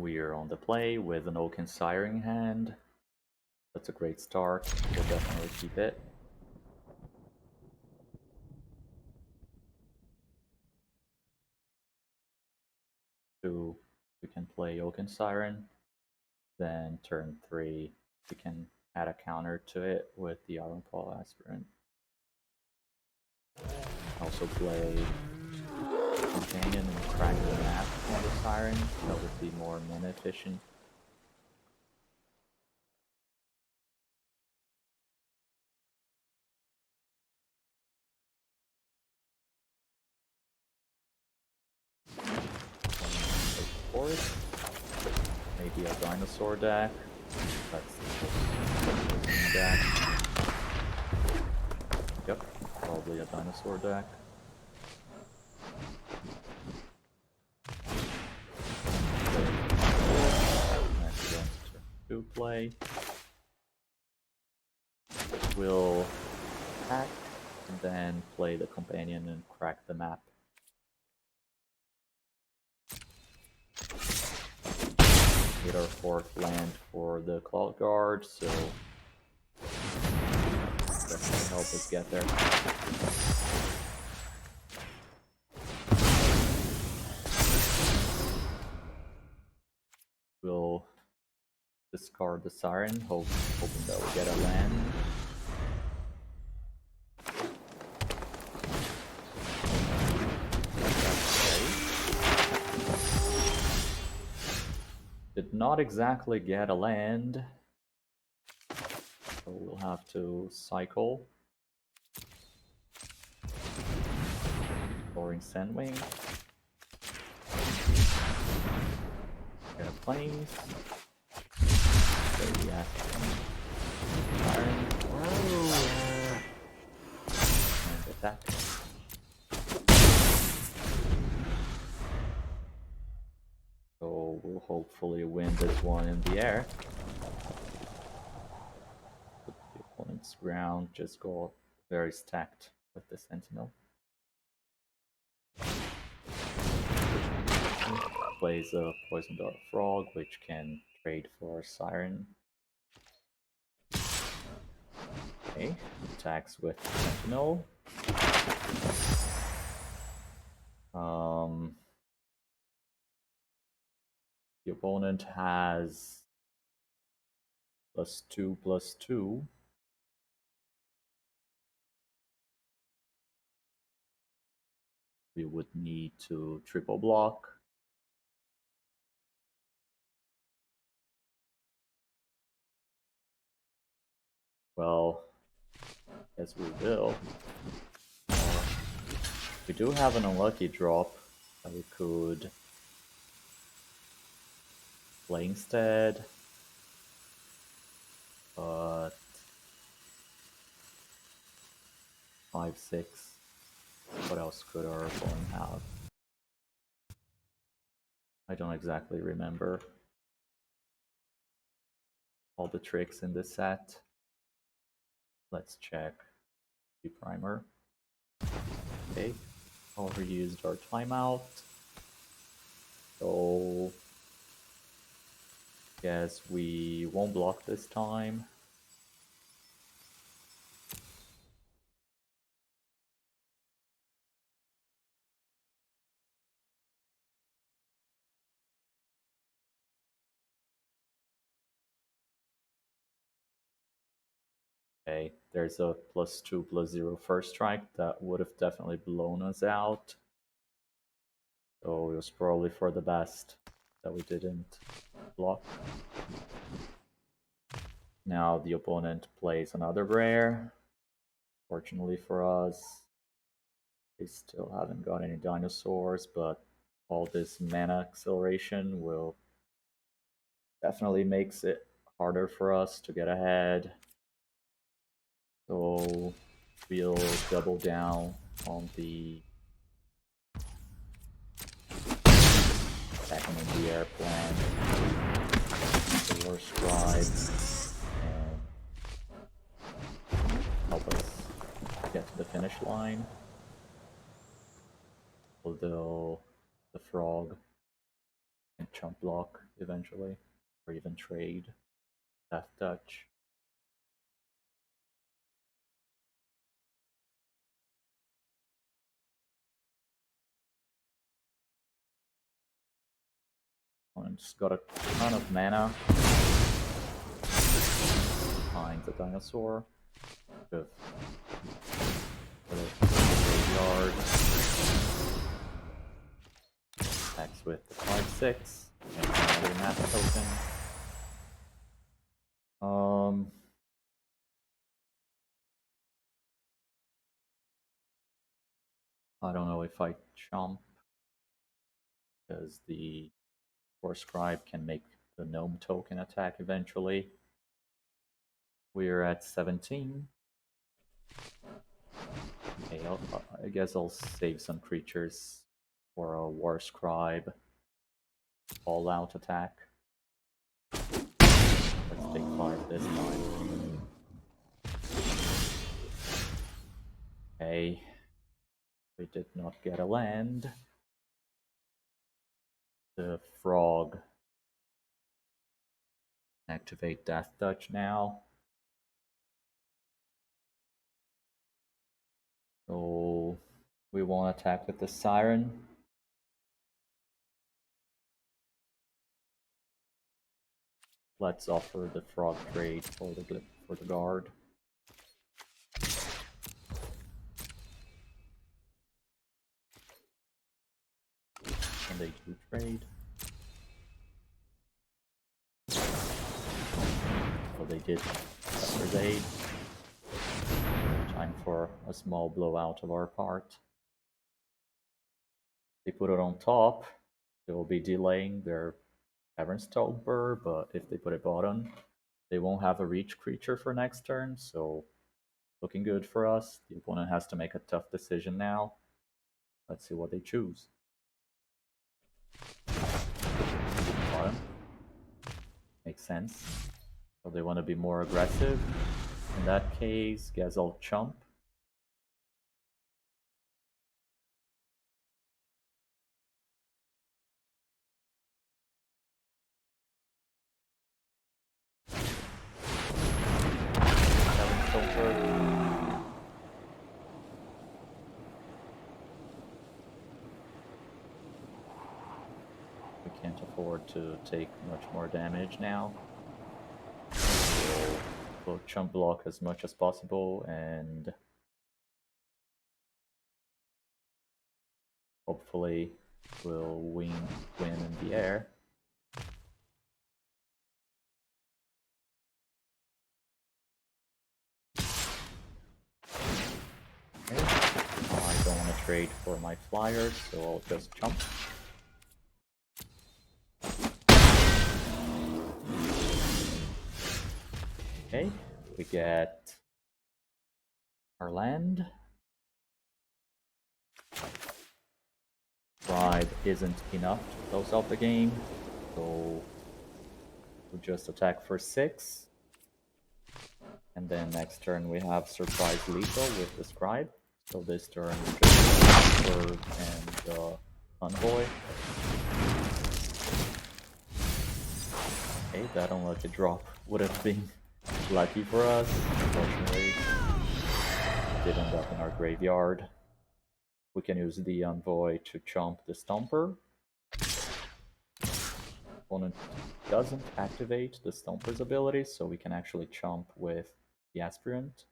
We're on the play with an Oaken Siren in hand. That's a great start. We'll definitely keep it. Two, we can play Oaken Siren. Then turn 3, we can add a counter to it with the Ironpaw Aspirant. Also play Companion and crack the map on the Siren. That would be more mana efficient. Forest. Maybe a dinosaur deck. That's the deck. Yep, probably a dinosaur deck. Next turn 2 play. We'll attack and then play the companion and crack the map. Get our 4th land for the Cloud Guard, so definitely help us get there. We'll discard the Siren, hoping that we get a land. Did not exactly get a land, so we'll have to cycle. Exploring Sandwing. Get a Plains. Play the Iron. And attack. So we'll hopefully win this one in the air. But the opponent's ground just got very stacked with the Sentinel. Plays a Poison Dart Frog, which can trade for Siren. Okay, attacks with Sentinel. The opponent has +2/+2. We would need to triple block. Well, yes, we will. We do have an unlucky drop that we could play instead, but 5/6. What else could our opponent have? I don't exactly remember all the tricks in this set. Let's check the primer. Okay, overused our timeout. So guess we won't block this time. Okay, there's a +2/+0 first strike that would have definitely blown us out. So it was probably for the best that we didn't block. Now the opponent plays another rare. Fortunately for us, they still haven't got any dinosaurs, but all this mana acceleration will definitely makes it harder for us to get ahead. So we'll double down on the attacking in the air plan, the War Scribe, and help us get to the finish line. Although the frog can chump block eventually, or even trade Death Touch. Opponent's got a ton of mana. Finds a dinosaur. Good. Put it in the graveyard. Attacks with the 5/6. Makes another mana token. I don't know if I chomp, because the War Scribe can make the gnome token attack eventually. We're at 17. Okay, I guess I'll save some creatures for a War Scribe all-out attack. Let's take 5 this time. Okay. We did not get a land. The frog. Activate Death Touch now. So we won't attack with the Siren. Let's offer the frog trade for the guard. And they do trade. So they did Pepper's Aid. Time for a small blowout of our part. They put it on top, they will be delaying their Caverns Stomper, but if they put it bottom, they won't have a reach creature for next turn, so looking good for us. The opponent has to make a tough decision now. Let's see what they choose. Bottom. Makes sense. So they want to be more aggressive. In that case, guess I'll chump. We can't afford to take much more damage now. So we'll chump block as much as possible and hopefully we'll win in the air. Okay. I don't want to trade for my flyers, so I'll just jump. Okay, we get our land. Bribe isn't enough to close out the game, so we'll just attack for 6. And then next turn we have Surprise Lethal with the Scribe. So this turn we just Bird and Envoy. Okay, that unlucky drop would have been lucky for us. Unfortunately, it did end up in our graveyard. We can use the Envoy to chomp the Stomper. Opponent doesn't activate the Stomper's ability, so we can actually chomp with the Aspirant.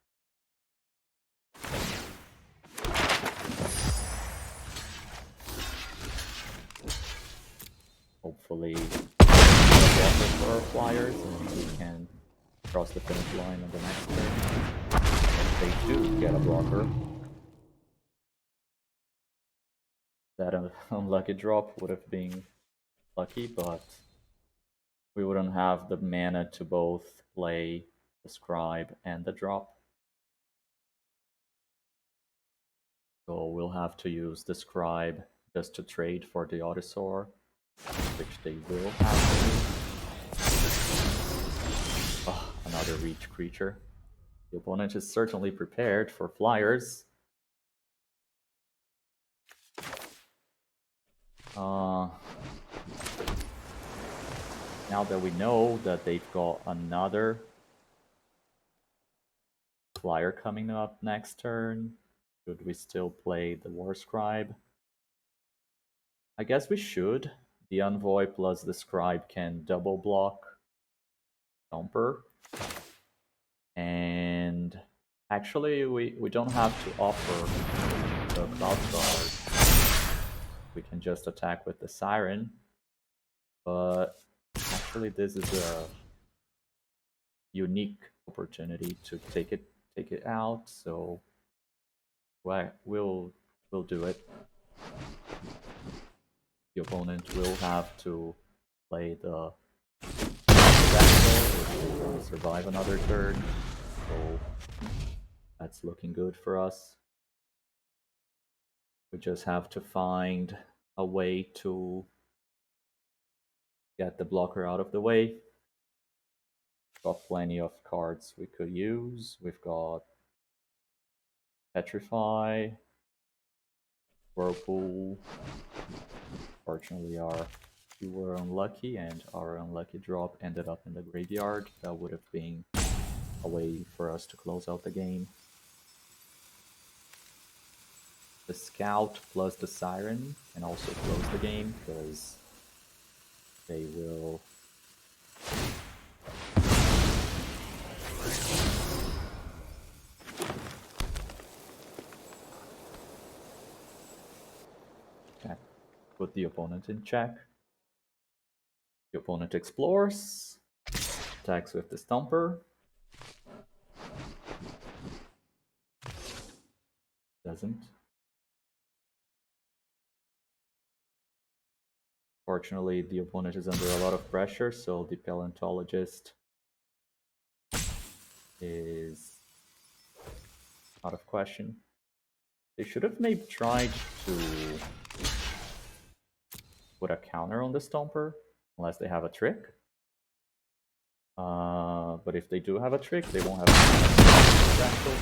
Hopefully, we'll get it for our flyers and we can cross the finish line on the next turn. They do get a blocker. That unlucky drop would have been lucky, but we wouldn't have the mana to both play the Scribe and the drop. So we'll have to use the Scribe just to trade for the Autosaur, which they will have to do. Oh, another reach creature. The opponent is certainly prepared for flyers. Now that we know that they've got another flyer coming up next turn, should we still play the War Scribe? I guess we should. The Envoy plus the Scribe can double block Thumper. And actually, we don't have to offer the Cloud Guard. We can just attack with the Siren. But actually, this is a unique opportunity to take it out. So we'll do it. The opponent will have to play the Vessel, which is going to survive another turn. So that's looking good for us. We just have to find a way to get the blocker out of the way. Got plenty of cards we could use. We've got Petrify, Whirlpool. Fortunately, we were unlucky, and our unlucky drop ended up in the graveyard. That would have been a way for us to close out the game. The Scout plus the Siren can also close the game, because they will put the opponent in check. The opponent explores, attacks with the Stomper. Doesn't. Fortunately, the opponent is under a lot of pressure, so the Paleontologist is out of question. They should have maybe tried to put a counter on the Stomper, unless they have a trick. But if they do have a trick, they won't have a battle.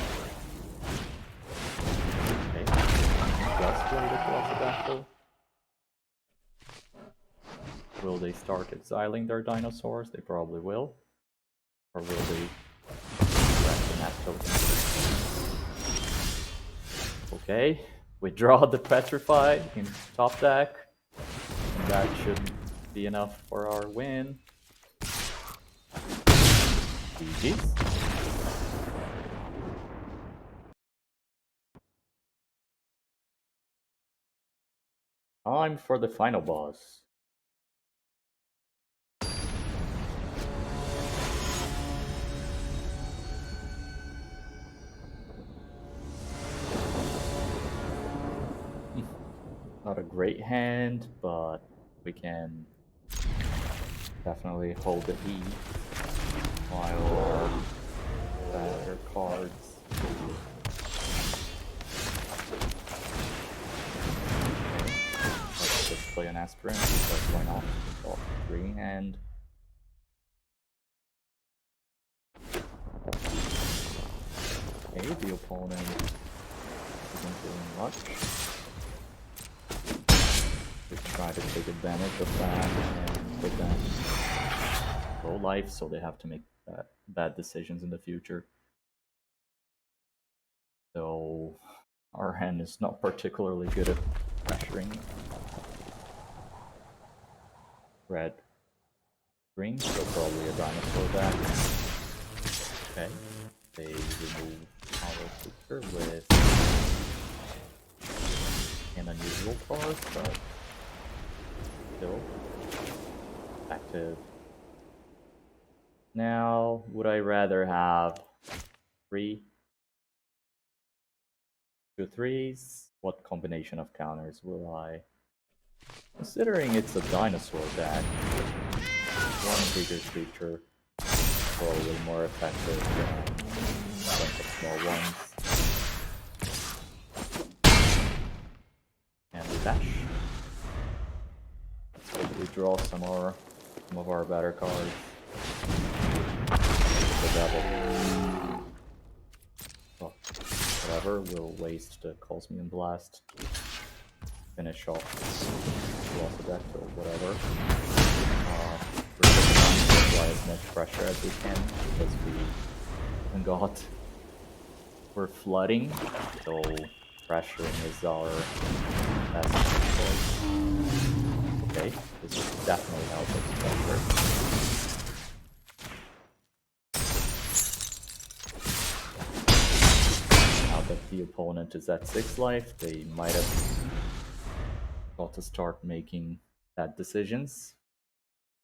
Okay, just played across the battle. Will they start exiling their dinosaurs? They probably will. Or will they the map token? Okay, we draw the Petrify in top deck. And that should be enough for our win. GG's. Time for the final boss. Not a great hand, but we can definitely hold the heat while our better cards. Let's just play an Aspirant because why not? Draw 3 and okay, the opponent isn't doing much. We try to take advantage of that and put them low life, so they have to make bad decisions in the future. So our hand is not particularly good at pressuring. Red, green, so probably a dinosaur back. Okay, they remove our creature with an unusual card, but still active. Now, would I rather have 2 3s? What combination of counters will I? Considering it's a dinosaur deck, one bigger creature probably more effective than a bunch of small ones. And dash. So we draw some of our better cards. The devil. Oh, whatever, we'll waste the Cosmian Blast. Finish off the deck or whatever. apply as much pressure as we can because we're flooding, so pressuring is our best choice. Okay, this will definitely help us better. Now that the opponent is at 6 life, they might have got to start making bad decisions.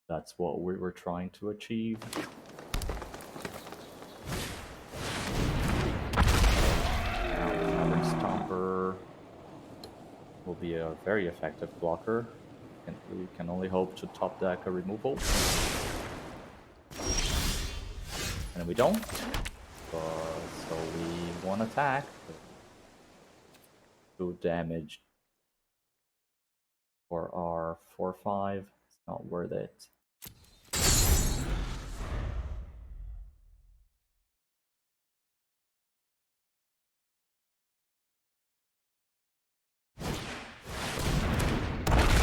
That's what we were trying to achieve. Now the Cavern Stomper will be a very effective blocker. And we can only hope to top deck a removal. And we don't. So we won't attack. 2 damage for our 4/5. It's not worth it.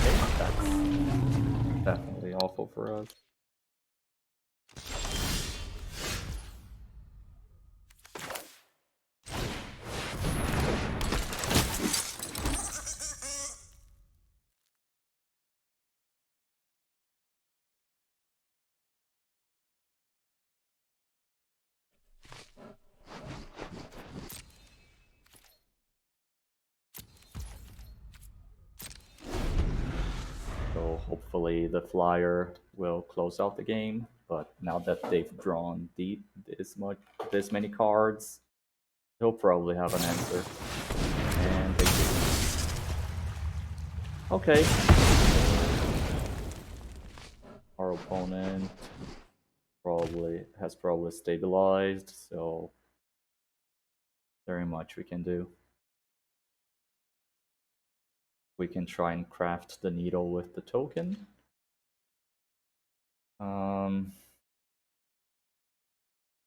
Okay, that's definitely awful for us. So hopefully the flyer will close out the game. But now that they've drawn this many cards, they'll probably have an answer. And they do. Okay. Our opponent has probably stabilized, so very much we can do. We can try and craft the needle with the token.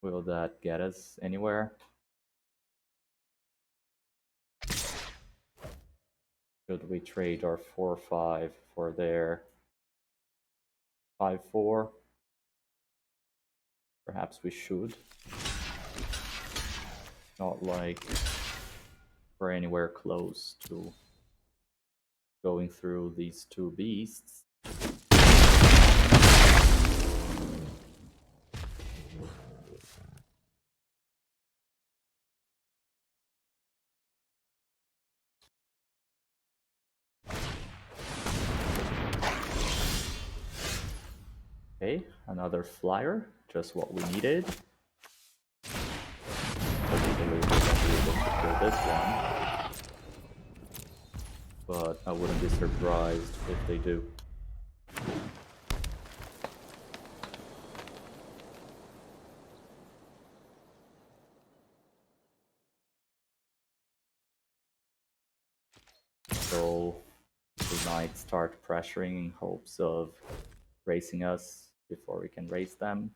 Will that get us anywhere? Should we trade our 4/5 for their 5/4? Perhaps we should. Not like we're anywhere close to going through these 2 beasts. Okay, another flyer, just what we needed. Hopefully we're going to be able to kill this one. But I wouldn't be surprised if they do. So we might start pressuring in hopes of racing us before we can race them.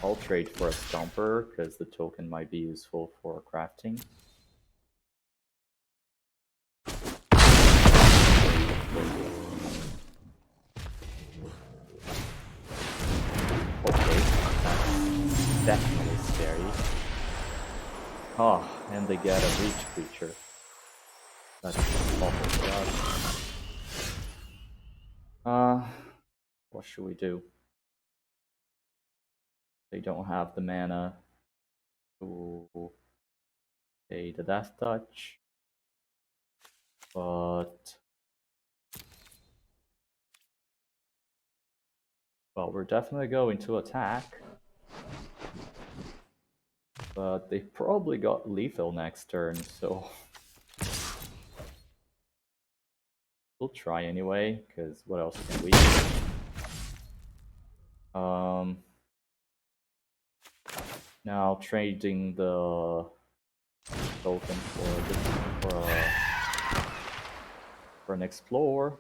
I'll trade for a Stomper because the token might be useful for crafting. Okay, that's definitely scary. Oh, and they get a reach creature. That's awful for us. What should we do? They don't have the mana to pay the Death Touch, but well, we're definitely going to attack. But they probably got lethal next turn, so we'll try anyway, because what else can we do? Now trading the token for an Explore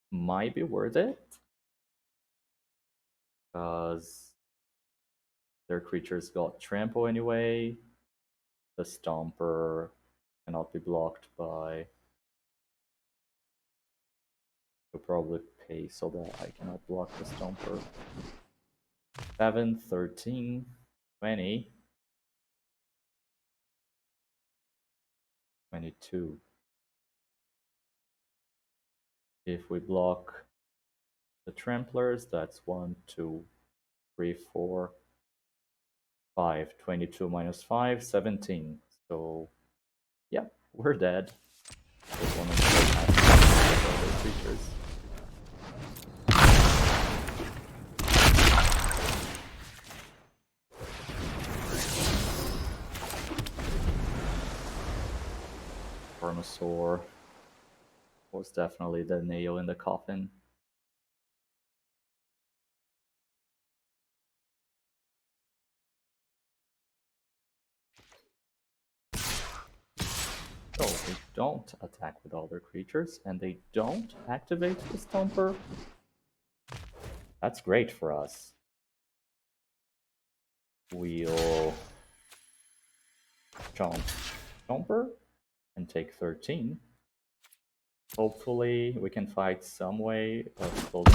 might be worth it, because their creatures got Trample anyway. The Stomper cannot be blocked by... We'll probably Okay, so that I cannot block the Stomper. 7, 13, 20, 22. If we block the Tramplers, that's 1, 2, 3, 4, 5. 22 minus 5, 17. So, yeah, we're dead. This one is other creatures. Vermosaur was definitely the nail in the coffin. So they don't attack with other creatures, and they don't activate the Stomper. That's great for us. We'll jump Stomper and take 13. Hopefully we can find some way of closing.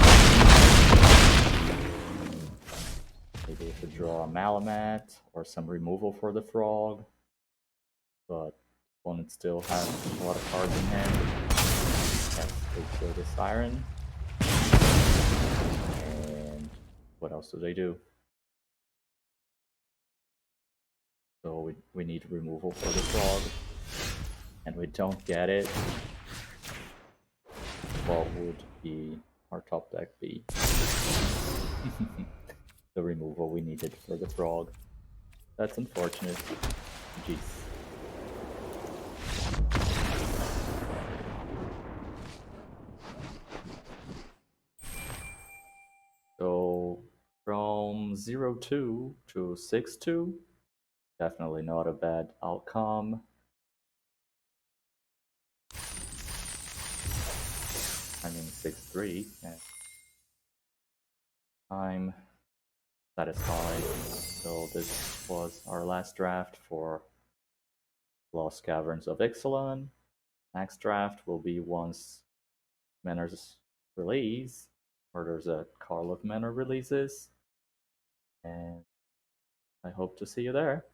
Maybe if we draw a Malamet or some removal for the Frog. But opponent still has a lot of cards in hand. Yes, they kill the Siren. And what else do they do? So we need removal for the Frog. And we don't get it. What would be our top deck be? The removal we needed for the Frog. That's unfortunate. Jeez. So from 0-2 to 6-2, definitely not a bad outcome. I mean 6-3. Yeah. I'm satisfied. So this was our last draft for Lost Caverns of Ixalan. Next draft will be once Manor's release, or there's a call of Manor releases. And I hope to see you there.